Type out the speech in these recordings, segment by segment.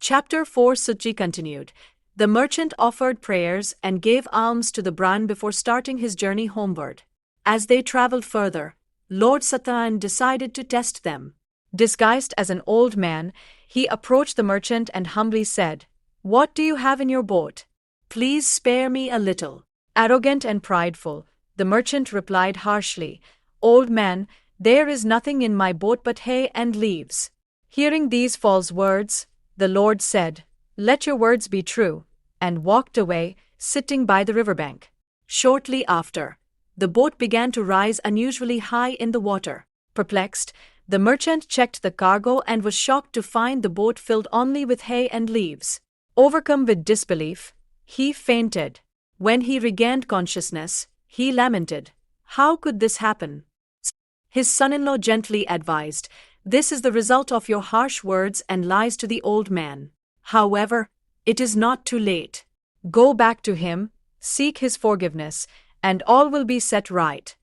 Chapter 4 Suchi continued. The merchant offered prayers and gave alms to the Brahmin before starting his journey homeward. As they traveled further, Lord Satyanarayan decided to test them. Disguised as an old man, he approached the merchant and humbly said, "What do you have in your boat? Please spare me a little." Arrogant and prideful, the merchant replied harshly, "Old man, there is nothing in my boat but hay and leaves." Hearing these false words, the Lord said, "Let your words be true," and walked away, sitting by the riverbank. Shortly after, the boat began to rise unusually high in the water. Perplexed, the merchant checked the cargo and was shocked to find the boat filled only with hay and leaves. Overcome with disbelief, he fainted. When he regained consciousness, he lamented, "How could this happen?" His son-in-law gently advised, "This is the result of your harsh words and lies to the old man. However, it is not too late. Go back to him, seek his forgiveness, and all will be set right."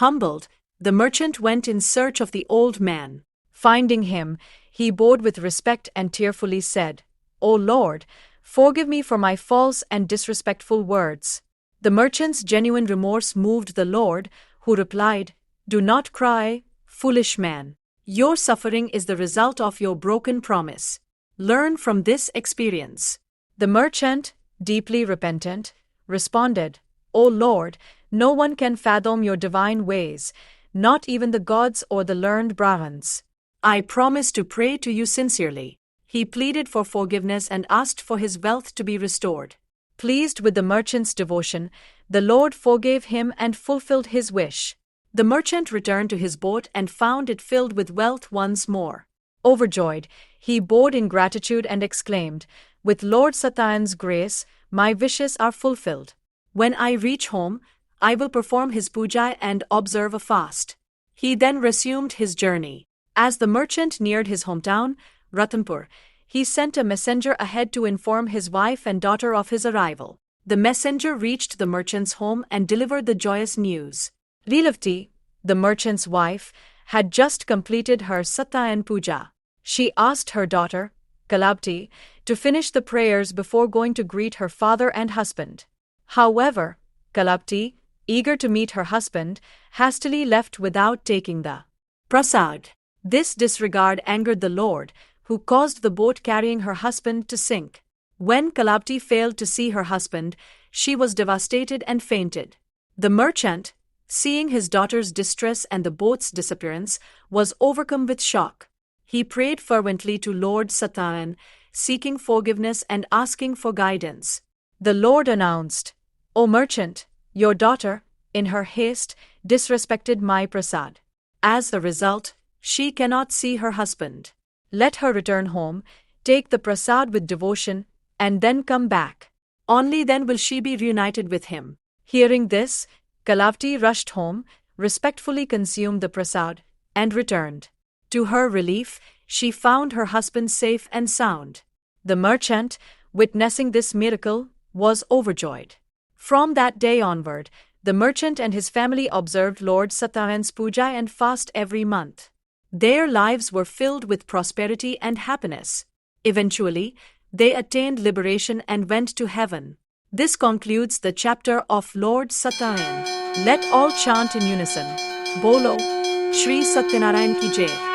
Humbled, the merchant went in search of the old man. Finding him, he bowed with respect and tearfully said, "O Lord, forgive me for my false and disrespectful words." The merchant's genuine remorse moved the Lord, who replied, "Do not cry, foolish man. Your suffering is the result of your broken promise. Learn from this experience." The merchant, deeply repentant, responded, "O Lord, no one can fathom your divine ways, not even the gods or the learned Brahmins. I promise to pray to you sincerely." He pleaded for forgiveness and asked for his wealth to be restored. Pleased with the merchant's devotion, the Lord forgave him and fulfilled his wish. The merchant returned to his boat and found it filled with wealth once more. Overjoyed, he bowed in gratitude and exclaimed, "With Lord Satyan's grace, my wishes are fulfilled. When I reach home, I will perform his puja and observe a fast." He then resumed his journey. As the merchant neared his hometown, Ratanpur, he sent a messenger ahead to inform his wife and daughter of his arrival. The messenger reached the merchant's home and delivered the joyous news. Rilavati, the merchant's wife, had just completed her Satyanarayan Puja. She asked her daughter, Kalabti, to finish the prayers before going to greet her father and husband. However, Kalabti, eager to meet her husband, hastily left without taking the prasad. This disregard angered the Lord, who caused the boat carrying her husband to sink. When Kalabti failed to see her husband, she was devastated and fainted. The merchant, seeing his daughter's distress and the boat's disappearance, was overcome with shock. He prayed fervently to Lord Satyanarayan, seeking forgiveness and asking for guidance. The Lord announced, "O merchant, your daughter, in her haste, disrespected my prasad. As a result, she cannot see her husband. Let her return home, take the prasad with devotion, and then come back. Only then will she be reunited with him." Hearing this, Kalavati rushed home, respectfully consumed the prasad, and returned. To her relief, she found her husband safe and sound. The merchant, witnessing this miracle, was overjoyed. From that day onward, the merchant and his family observed Lord Satyanarayan's puja and fast every month. Their lives were filled with prosperity and happiness. Eventually, they attained liberation and went to heaven. This concludes the chapter of Lord Satyanarayan. Let all chant in unison. Bolo, Shri Satyanarayan ki Jai.